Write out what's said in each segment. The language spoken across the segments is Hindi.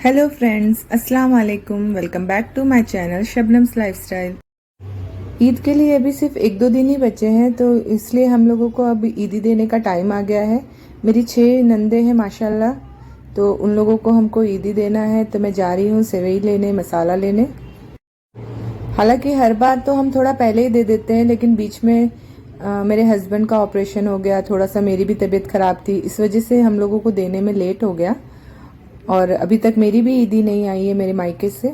हेलो फ्रेंड्स, अस्सलाम वालेकुम। Welcome back to my channel Shabnam's lifestyle. Eid के लिए अभी सिर्फ 1-2 दिन ही बचे हैं, तो इसलिए हम लोगों को अब ईदी देने का टाइम आ गया है। मेरी 6 नंदे हैं माशाल्लाह, तो उन लोगों को हमको ईदी देना है। तो मैं जा रही हूँ सेवई लेने, मसाला लेने। हालांकि हर बार तो हम थोड़ा पहले ही दे देते हैं, लेकिन बीच में मेरे हस्बैंड का ऑपरेशन हो गया, थोड़ा सा मेरी भी तबीयत ख़राब थी, इस वजह से हम लोगों को देने में लेट हो गया। और अभी तक मेरी भी ईदी नहीं आई है मेरे मायके से।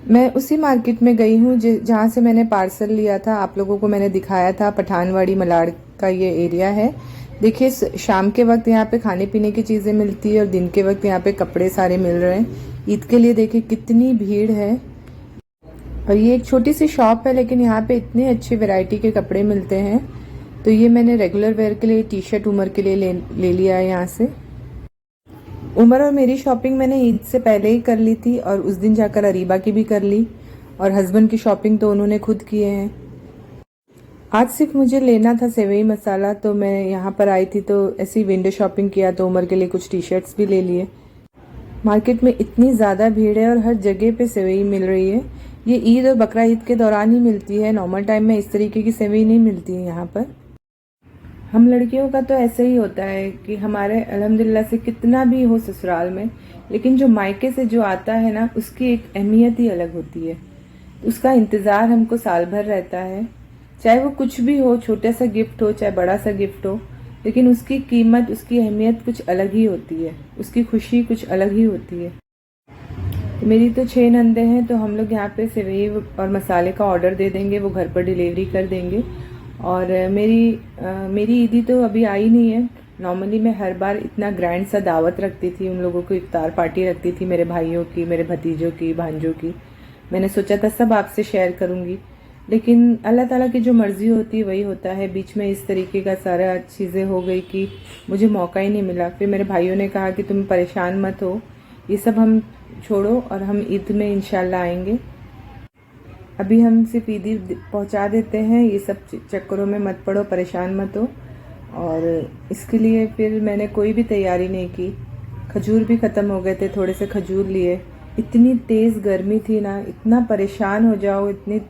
मैं उसी मार्केट में गई हूँ जहाँ से मैंने पार्सल लिया था। आप लोगों को मैंने दिखाया था, पठानवाड़ी मलाड़ का ये एरिया है। देखिए, शाम के वक्त यहाँ पे खाने पीने की चीज़ें मिलती है और दिन के वक्त यहाँ पे कपड़े सारे मिल रहे हैं। ईद के लिए देखिए कितनी भीड़ है। और ये एक छोटी सी शॉप है, लेकिन यहाँ पे इतनी अच्छी वैरायटी के कपड़े मिलते हैं। तो ये मैंने रेगुलर वेयर के लिए टी शर्ट उमर के लिए ले लिया है यहाँ से। उमर और मेरी शॉपिंग मैंने ईद से पहले ही कर ली थी, और उस दिन जाकर अरीबा की भी कर ली। और हस्बैंड की शॉपिंग तो उन्होंने खुद किए हैं। आज सिर्फ मुझे लेना था सेवई मसाला, तो मैं यहाँ पर आई थी, तो ऐसी विंडो शॉपिंग किया, तो उमर के लिए कुछ टी शर्ट्स भी ले लिए। मार्केट में इतनी ज़्यादा भीड़ है और हर जगह पे सेवई मिल रही है। ये ईद और बकरा ईद के दौरान ही मिलती है, नॉर्मल टाइम में इस तरीके की सेवई नहीं मिलती है यहाँ पर। हम लड़कियों का तो ऐसे ही होता है कि हमारे अल्हम्दुलिल्लाह से कितना भी हो ससुराल में, लेकिन जो मायके से जो आता है ना, उसकी एक अहमियत ही अलग होती है। उसका इंतज़ार हमको साल भर रहता है, चाहे वो कुछ भी हो, छोटा सा गिफ्ट हो चाहे बड़ा सा गिफ्ट हो, लेकिन उसकी कीमत, उसकी अहमियत कुछ अलग ही होती है, उसकी खुशी कुछ अलग ही होती है। तो मेरी तो 6 नंदे हैं, तो हम लोग यहाँ पे सेवई और मसाले का ऑर्डर दे देंगे, वो घर पर डिलीवरी कर देंगे। और मेरी ईदी तो अभी आई नहीं है। नॉर्मली मैं हर बार इतना ग्रैंड सा दावत रखती थी, उन लोगों को इफ्तार पार्टी रखती थी, मेरे भाइयों की, मेरे भतीजों की, भांजों की। मैंने सोचा था सब आपसे शेयर करूँगी, लेकिन अल्लाह ताला की जो मर्ज़ी होती है वही होता है। बीच में इस तरीके का सारा चीज़ें हो गई कि मुझे मौका ही नहीं मिला। फिर मेरे भाइयों ने कहा कि तुम परेशान मत हो, ये सब हम छोड़ो और हम ईद में इंशाल्लाह आएंगे। अभी हम सिर्फ ईदी पहुंचा देते हैं, ये सब चक्करों में मत पड़ो, परेशान मत हो। और इसके लिए फिर मैंने कोई भी तैयारी नहीं की। खजूर भी ख़त्म हो गए थे, थोड़े से खजूर लिए। इतनी तेज़ गर्मी थी ना, इतना परेशान हो जाओ, इतनी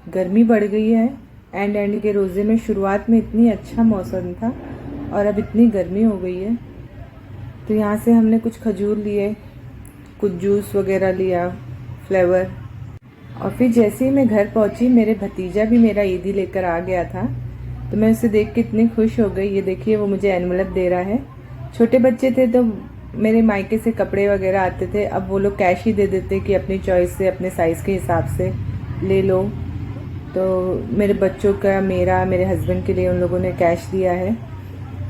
गर्मी बढ़ गई है। एंड के रोज़े में शुरुआत में इतनी अच्छा मौसम था और अब इतनी गर्मी हो गई है। तो यहाँ से हमने कुछ खजूर लिए, कुछ जूस वगैरह लिया, फ्लेवर। और फिर जैसे ही मैं घर पहुंची, मेरे भतीजा भी मेरा ईदी लेकर आ गया था, तो मैं उसे देख के इतनी खुश हो गई। ये देखिए, वो मुझे एनवलप दे रहा है। छोटे बच्चे थे तो मेरे मायके से कपड़े वगैरह आते थे, अब वो लोग कैश ही दे देते कि अपनी चॉइस से, अपने साइज़ के हिसाब से ले लो। तो मेरे बच्चों का, मेरे हस्बैंड के लिए उन लोगों ने कैश दिया है।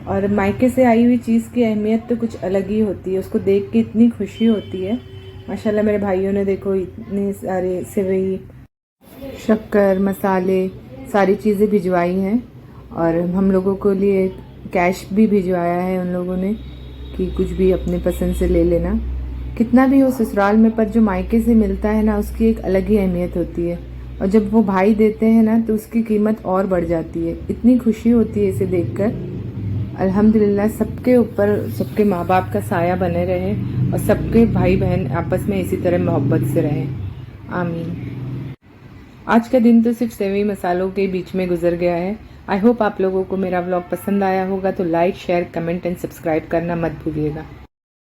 और मायके से आई हुई चीज़ की अहमियत तो कुछ अलग ही होती है, उसको देख के इतनी खुशी होती है। माशाल्लाह मेरे भाइयों ने देखो इतने सारे सेवई, शक्कर, मसाले, सारी चीज़ें भिजवाई हैं। और हम लोगों को लिए कैश भी भिजवाया है उन लोगों ने कि कुछ भी अपने पसंद से ले लेना। कितना भी हो ससुराल में, पर जो मायके से मिलता है ना, उसकी एक अलग ही अहमियत होती है। और जब वो भाई देते हैं ना, तो उसकी कीमत और बढ़ जाती है। इतनी खुशी होती है इसे देखकर। अल्हम्दुलिल्लाह सबके ऊपर, सबके माँ बाप का साया बने रहे और सबके भाई बहन आपस में इसी तरह मोहब्बत से रहें। आमीन। आज का दिन तो सिर्फ सेवई मसालों के बीच में गुजर गया है। आई होप आप लोगों को मेरा व्लॉग पसंद आया होगा, तो like, share, comment and subscribe करना मत भूलिएगा।